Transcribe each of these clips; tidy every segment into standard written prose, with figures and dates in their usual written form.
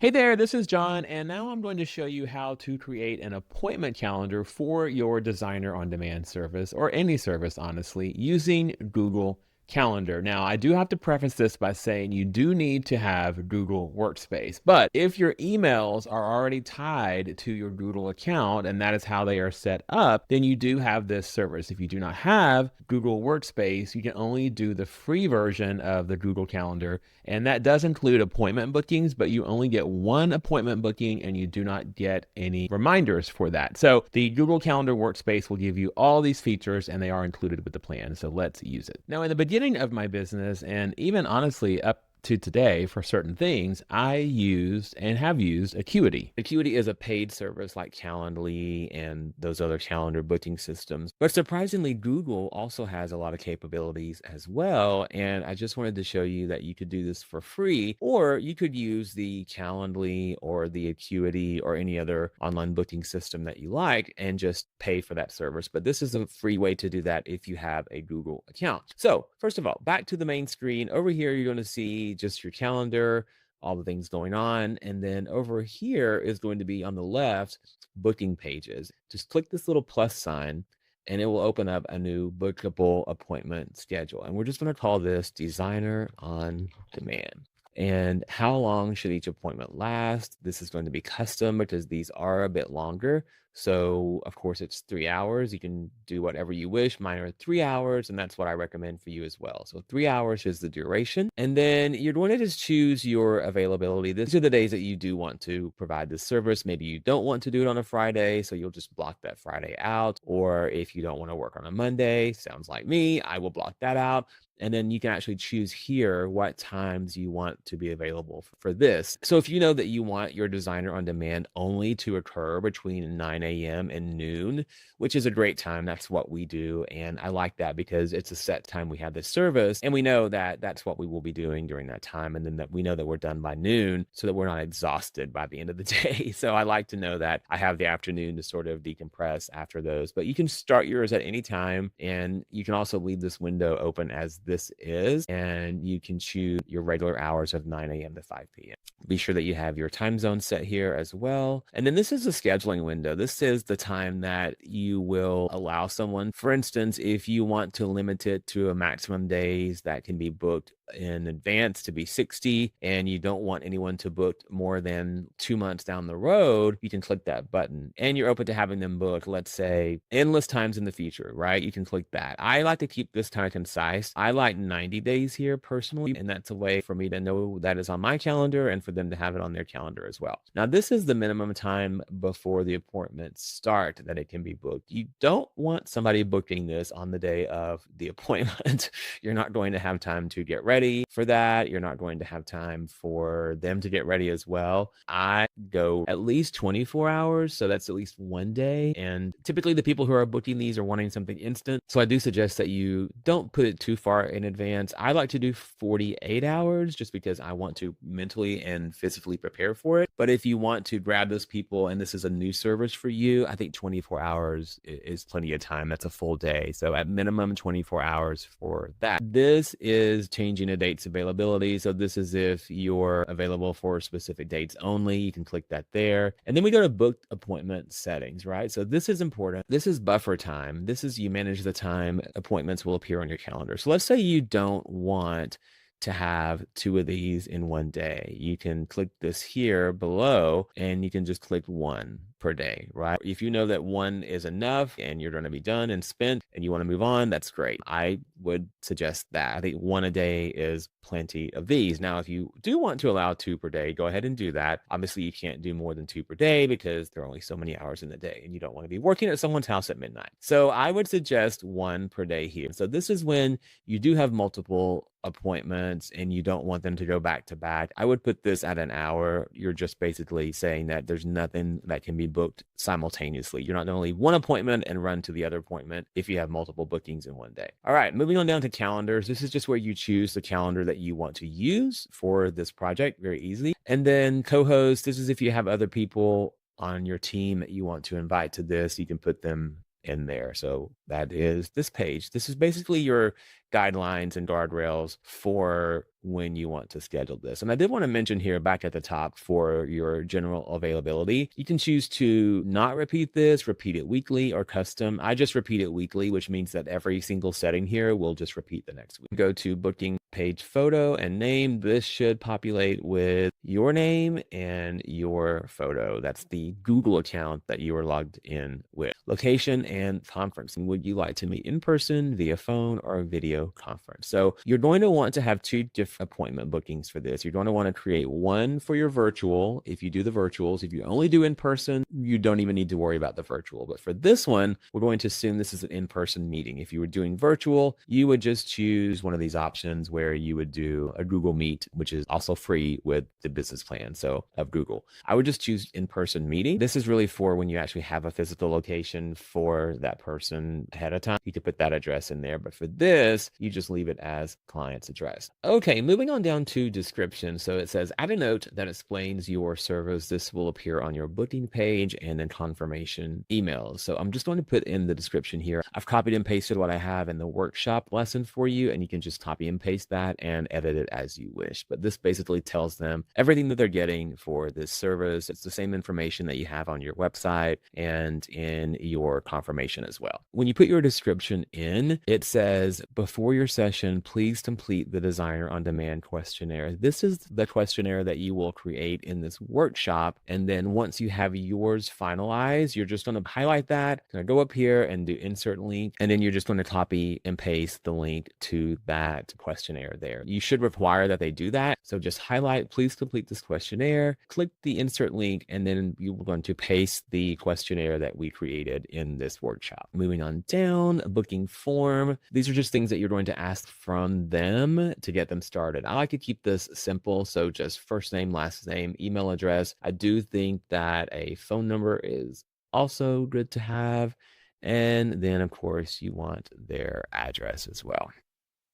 Hey there, this is John, and now I'm going to show you how to create an appointment calendar for your designer on demand service or any service, honestly, using Google Calendar. Now, I do have to preface this by saying you do need to have Google Workspace, but if your emails are already tied to your Google account and that is how they are set up, then you do have this service. If you do not have Google Workspace, you can only do the free version of the Google Calendar, and that does include appointment bookings, but you only get one appointment booking and you do not get any reminders for that. So the Google Calendar Workspace will give you all these features and they are included with the plan. So let's use it. Now, in the beginning of my business, and even honestly up to today for certain things, I used and have used Acuity. Acuity is a paid service like Calendly and those other calendar booking systems. But surprisingly, Google also has a lot of capabilities as well. And I just wanted to show you that you could do this for free, or you could use the Calendly or the Acuity or any other online booking system that you like and just pay for that service. But this is a free way to do that if you have a Google account. So first of all, back to the main screen. Over here, you're going to see just your calendar, all the things going on. And then over here is going to be on the left, booking pages. Just click this little plus sign and it will open up a new bookable appointment schedule. And we're just going to call this Designer on Demand. And how long should each appointment last? This is going to be custom because these are a bit longer. So of course it's 3 hours. You can do whatever you wish. Mine are 3 hours, and that's what I recommend for you as well. So 3 hours is the duration. And then you're going to just choose your availability. These are the days that you do want to provide this service. Maybe you don't want to do it on a Friday, so you'll just block that Friday out. Or if you don't want to work on a Monday, sounds like me, I will block that out. And then you can actually choose here what times you want to be available for this. So if you know that you want your designer on demand only to occur between 9 a.m. and noon, which is a great time, that's what we do. And I like that because it's a set time we have this service. And we know that that's what we will be doing during that time. And then that we know that we're done by noon so that we're not exhausted by the end of the day. So I like to know that I have the afternoon to sort of decompress after those. But you can start yours at any time. And you can also leave this window open as this is, and you can choose your regular hours of 9 a.m. to 5 p.m. Be sure that you have your time zone set here as well. And then this is a scheduling window. This is the time that you will allow someone. For instance, if you want to limit it to a maximum days that can be booked in advance to be 60, and you don't want anyone to book more than 2 months down the road, you can click that button and you're open to having them book, let's say, endless times in the future, right? You can click that. I like to keep this kind of concise. I like 90 days here personally, and that's a way for me to know that is on my calendar and for them to have it on their calendar as well. Now, this is the minimum time before the appointments start that it can be booked. You don't want somebody booking this on the day of the appointment. You're not going to have time to get ready for that. You're not going to have time for them to get ready as well. I go at least 24 hours, so that's at least one day. And typically the people who are booking these are wanting something instant. So I do suggest that you don't put it too far in advance. I like to do 48 hours just because I want to mentally and physically prepare for it. But if you want to grab those people and this is a new service for you, I think 24 hours is plenty of time. That's a full day. So at minimum 24 hours for that. This is changing a date's availability. So this is if you're available for specific dates only. You can click that there. And then we go to booked appointment settings, right? So this is important. This is buffer time. This is you manage the time appointments will appear on your calendar. So let's say you don't want to have 2 of these in one day. You can click this here below and you can just click 1 per day, right? If you know that 1 is enough and you're going to be done and spent and you want to move on, that's great. I would suggest that. I think 1 a day is plenty of these. Now, if you do want to allow 2 per day, go ahead and do that. Obviously, you can't do more than 2 per day because there are only so many hours in the day and you don't want to be working at someone's house at midnight. So I would suggest 1 per day here. So this is when you do have multiple appointments and you don't want them to go back to back. I would put this at an hour. You're just basically saying that there's nothing that can be booked simultaneously. You're not going to leave one appointment and run to the other appointment if you have multiple bookings in one day. All right, moving on down to calendars. This is just where you choose the calendar that you want to use for this project very easily. And then co-host, this is if you have other people on your team that you want to invite to this, you can put them in there. So that is this page. This is basically your guidelines and guardrails for when you want to schedule this. And I did want to mention here back at the top for your general availability, you can choose to not repeat this, repeat it weekly or custom. I just repeat it weekly, which means that every single setting here will just repeat the next week. Go to booking page photo and name. This should populate with your name and your photo. That's the Google account that you are logged in with. Location and conference. Would you like to meet in person, via phone, or video conference? So you're going to want to have two different appointment bookings for this. You're going to want to create one for your virtual. If you do the virtuals, if you only do in person, you don't even need to worry about the virtual. But for this one, we're going to assume this is an in-person meeting. If you were doing virtual, you would just choose one of these options where you would do a Google Meet, which is also free with the business plan of Google. I would just choose in-person meeting. This is really for when you actually have a physical location for that person ahead of time. You could put that address in there. But for this, you just leave it as client's address. Okay, moving on down to description. So it says, add a note that explains your service. This will appear on your booking page and then confirmation emails. So I'm just going to put in the description here. I've copied and pasted what I have in the workshop lesson for you, and you can just copy and paste that and edit it as you wish. But this basically tells them everything that they're getting for this service. It's the same information that you have on your website and in your confirmation as well. When you put your description in, it says, before your session, please complete the Designer on Demand questionnaire. This is the questionnaire that you will create in this workshop. And then once you have yours finalized, you're just going to highlight that, going to go up here and do insert link. And then you're just going to copy and paste the link to that questionnaire there. You should require that they do that. So just highlight, please complete this questionnaire, click the insert link, and then you're going to paste the questionnaire that we created in this workshop. Moving on down, booking form. These are just things that you're going to ask from them to get them started. I like to keep this simple. So just first name, last name, email address. I do think that a phone number is also good to have. And then of course you want their address as well.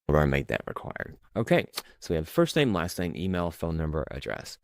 Or I make that required. Okay, so we have first name, last name, email, phone number, address.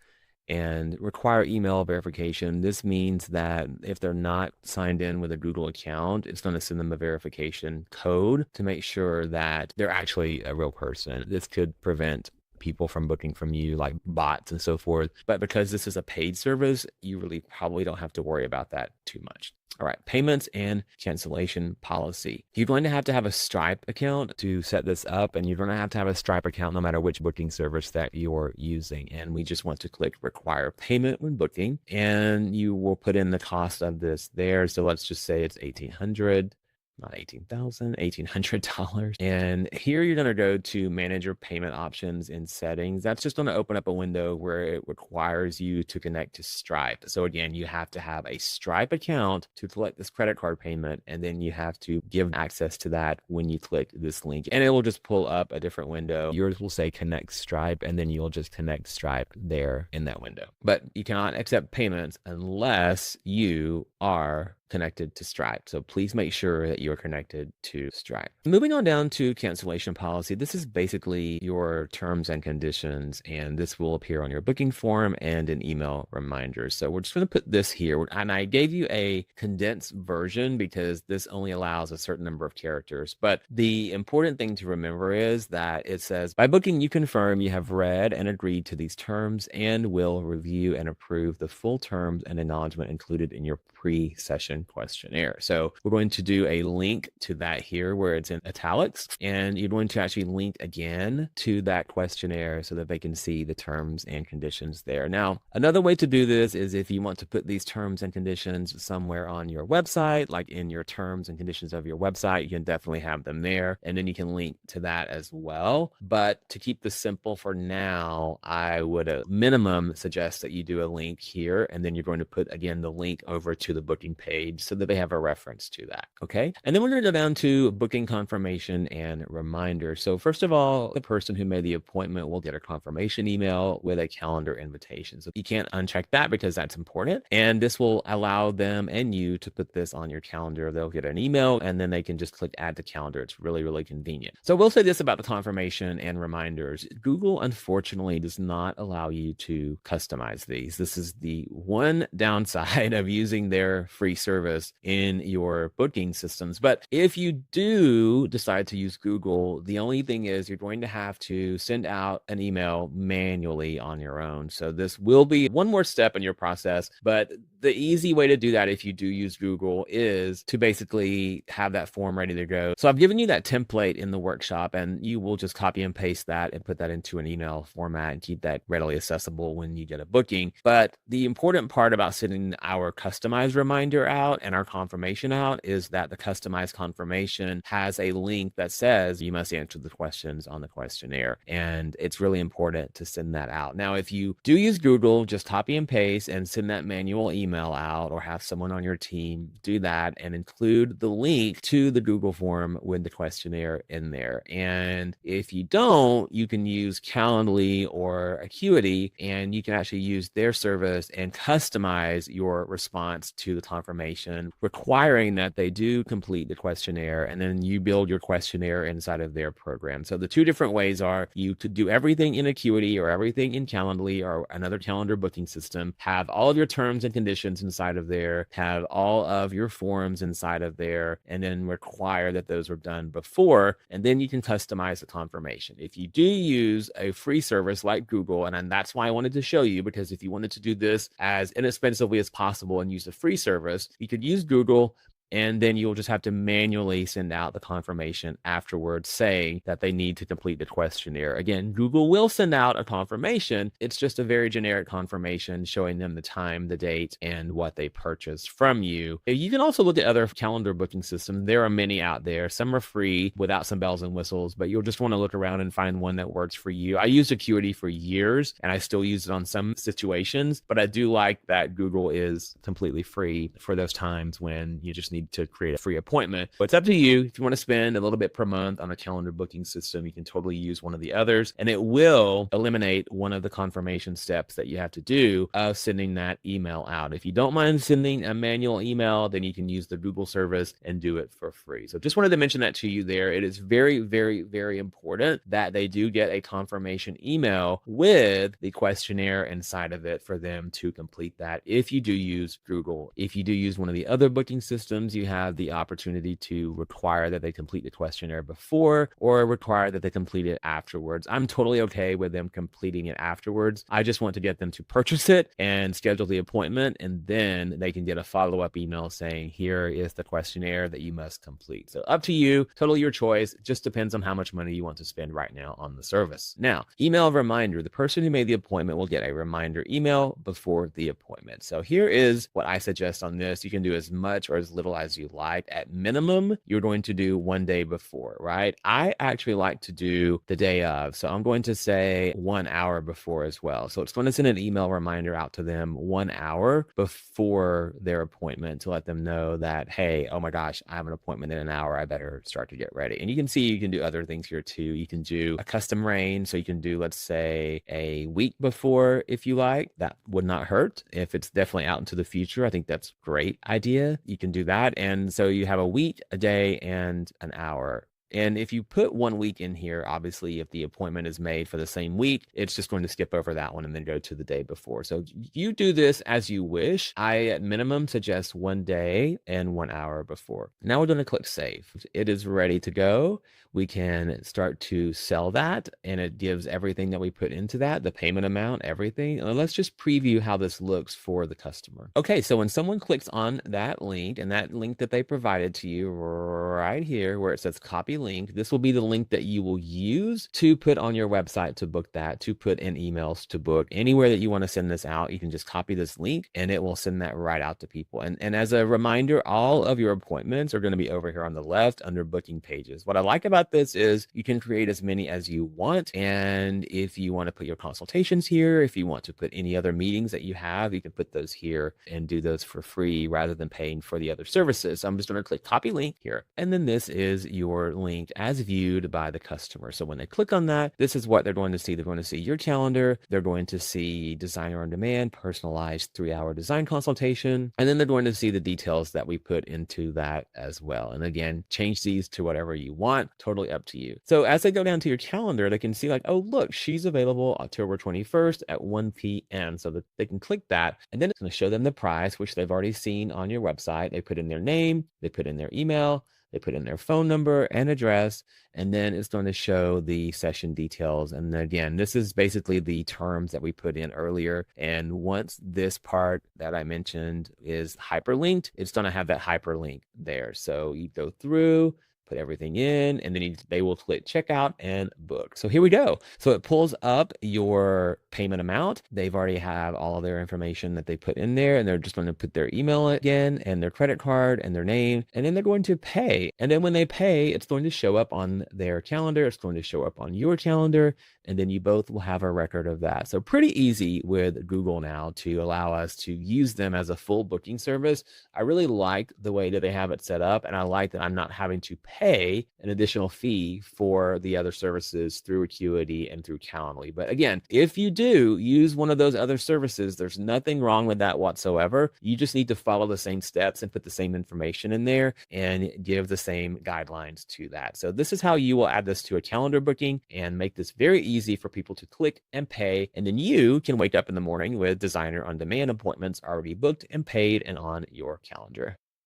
And require email verification. This means that if they're not signed in with a Google account, it's going to send them a verification code to make sure that they're actually a real person. This could prevent people from booking from you, like bots and so forth. But because this is a paid service, you really probably don't have to worry about that too much. All right, payments and cancellation policy. You're going to have a Stripe account to set this up, and you're going to have a Stripe account no matter which booking service that you're using. And we just want to click require payment when booking, and you will put in the cost of this there. So let's just say it's $1,800. Not $18,000, $1,800. And here you're going to go to manage your payment options in settings. That's just going to open up a window where it requires you to connect to Stripe. So again, you have to have a Stripe account to collect this credit card payment. And then you have to give access to that when you click this link. And it will just pull up a different window. Yours will say connect Stripe, and then you'll just connect Stripe there in that window. But you cannot accept payments unless you are connected to Stripe. So please make sure that you're connected to Stripe. Moving on down to cancellation policy. This is basically your terms and conditions, and this will appear on your booking form and in email reminders. So we're just going to put this here. And I gave you a condensed version because this only allows a certain number of characters. But the important thing to remember is that it says, by booking, you confirm you have read and agreed to these terms and will review and approve the full terms and acknowledgement included in your pre-session questionnaire. So we're going to do a link to that here where it's in italics, and you're going to actually link again to that questionnaire so that they can see the terms and conditions there. Now, another way to do this is if you want to put these terms and conditions somewhere on your website, like in your terms and conditions of your website, you can definitely have them there, and then you can link to that as well. But to keep this simple for now, I would at minimum suggest that you do a link here, and then you're going to put again the link over to the booking page so that they have a reference to that. Okay. And then we're going to go down to booking confirmation and reminder. So first of all, the person who made the appointment will get a confirmation email with a calendar invitation. So you can't uncheck that because that's important. And this will allow them and you to put this on your calendar. They'll get an email and then they can just click add to calendar. It's really, really convenient. So we'll say this about the confirmation and reminders. Google, unfortunately, does not allow you to customize these. This is the one downside of using their free service service in your booking systems. But if you do decide to use Google, the only thing is you're going to have to send out an email manually on your own. So this will be one more step in your process, but the easy way to do that if you do use Google is to basically have that form ready to go. So I've given you that template in the workshop, and you will just copy and paste that and put that into an email format and keep that readily accessible when you get a booking. But the important part about sending our customized reminder out and our confirmation out is that the customized confirmation has a link that says you must answer the questions on the questionnaire. And it's really important to send that out. Now, if you do use Google, just copy and paste and send that manual email out, or have someone on your team do that and include the link to the Google form with the questionnaire in there. And if you don't, you can use Calendly or Acuity, and you can actually use their service and customize your response to the confirmation, requiring that they do complete the questionnaire, and then you build your questionnaire inside of their program. So the two different ways are you could do everything in Acuity or everything in Calendly or another calendar booking system, have all of your terms and conditions inside of there, have all of your forms inside of there, and then require that those were done before, and then you can customize the confirmation. If you do use a free service like Google, and that's why I wanted to show you, because if you wanted to do this as inexpensively as possible and use a free service, you could use Google, and then you'll just have to manually send out the confirmation afterwards saying that they need to complete the questionnaire. Again, Google will send out a confirmation. It's just a very generic confirmation showing them the time, the date, and what they purchased from you. You can also look at other calendar booking systems. There are many out there. Some are free without some bells and whistles, but you'll just want to look around and find one that works for you. I used Acuity for years, and I still use it on some situations, but I do like that Google is completely free for those times when you just need to create a free appointment. But it's up to you. If you want to spend a little bit per month on a calendar booking system, you can totally use one of the others, and it will eliminate one of the confirmation steps that you have to do of sending that email out. If you don't mind sending a manual email, then you can use the Google service and do it for free. So just wanted to mention that to you there. It is very, very, very important that they do get a confirmation email with the questionnaire inside of it for them to complete that if you do use Google. If you do use one of the other booking systems, you have the opportunity to require that they complete the questionnaire before or require that they complete it afterwards. I'm totally okay with them completing it afterwards. I just want to get them to purchase it and schedule the appointment, and then they can get a follow-up email saying, here is the questionnaire that you must complete. So up to you, totally your choice. It just depends on how much money you want to spend right now on the service. Now, email reminder. The person who made the appointment will get a reminder email before the appointment. So here is what I suggest on this. You can do as much or as little as you like. At minimum, you're going to do one day before, right? I actually like to do the day of. So I'm going to say 1 hour before as well. So it's going to send an email reminder out to them 1 hour before their appointment to let them know that, hey, oh my gosh, I have an appointment in an hour. I better start to get ready. And you can see you can do other things here too. You can do a custom rain. So you can do, let's say, a week before if you like. That would not hurt. If it's definitely out into the future, I think that's a great idea. You can do that. And so you have a week, a day, and an hour. And if you put 1 week in here, obviously, if the appointment is made for the same week, it's just going to skip over that one and then go to the day before. So you do this as you wish. I, at minimum, suggest 1 day and 1 hour before. Now we're going to click save. It is ready to go. We can start to sell that, and it gives everything that we put into that, the payment amount, everything. And let's just preview how this looks for the customer. Okay, so when someone clicks on that link, and that link that they provided to you right here where it says copy link, this will be the link that you will use to put on your website to book that, to put in emails to book. Anywhere that you want to send this out, you can just copy this link and it will send that right out to people. And as a reminder, all of your appointments are going to be over here on the left under booking pages. What I like about this is you can create as many as you want. And if you want to put your consultations here, if you want to put any other meetings that you have, you can put those here and do those for free rather than paying for the other services. So I'm just going to click copy link here. And then this is your link hyperlinked as viewed by the customer. So when they click on that, this is what they're going to see. They're going to see your calendar. They're going to see Designer on Demand, personalized 3-hour design consultation. And then they're going to see the details that we put into that as well. And again, change these to whatever you want, totally up to you. So as they go down to your calendar, they can see like, oh, look, she's available October 21st at 1 p.m. So that they can click that. And then it's going to show them the price, which they've already seen on your website. They put in their name, they put in their email, they put in their phone number and address, and then it's going to show the session details. And again, this is basically the terms that we put in earlier. And once this part that I mentioned is hyperlinked, it's going to have that hyperlink there. So you go through, put everything in, and then they will click checkout and book. So here we go. So it pulls up your payment amount. They've already have all of their information that they put in there, and they're just going to put their email again and their credit card and their name, and then they're going to pay. And then when they pay, it's going to show up on their calendar. It's going to show up on your calendar, and then you both will have a record of that. So pretty easy with Google now to allow us to use them as a full booking service. I really like the way that they have it set up, and I like that I'm not having to pay an additional fee for the other services through Acuity and through Calendly. But again, if you do use one of those other services, there's nothing wrong with that whatsoever. You just need to follow the same steps and put the same information in there and give the same guidelines to that. So this is how you will add this to a calendar booking and make this very easy for people to click and pay. And then you can wake up in the morning with Designer on Demand appointments already booked and paid and on your calendar.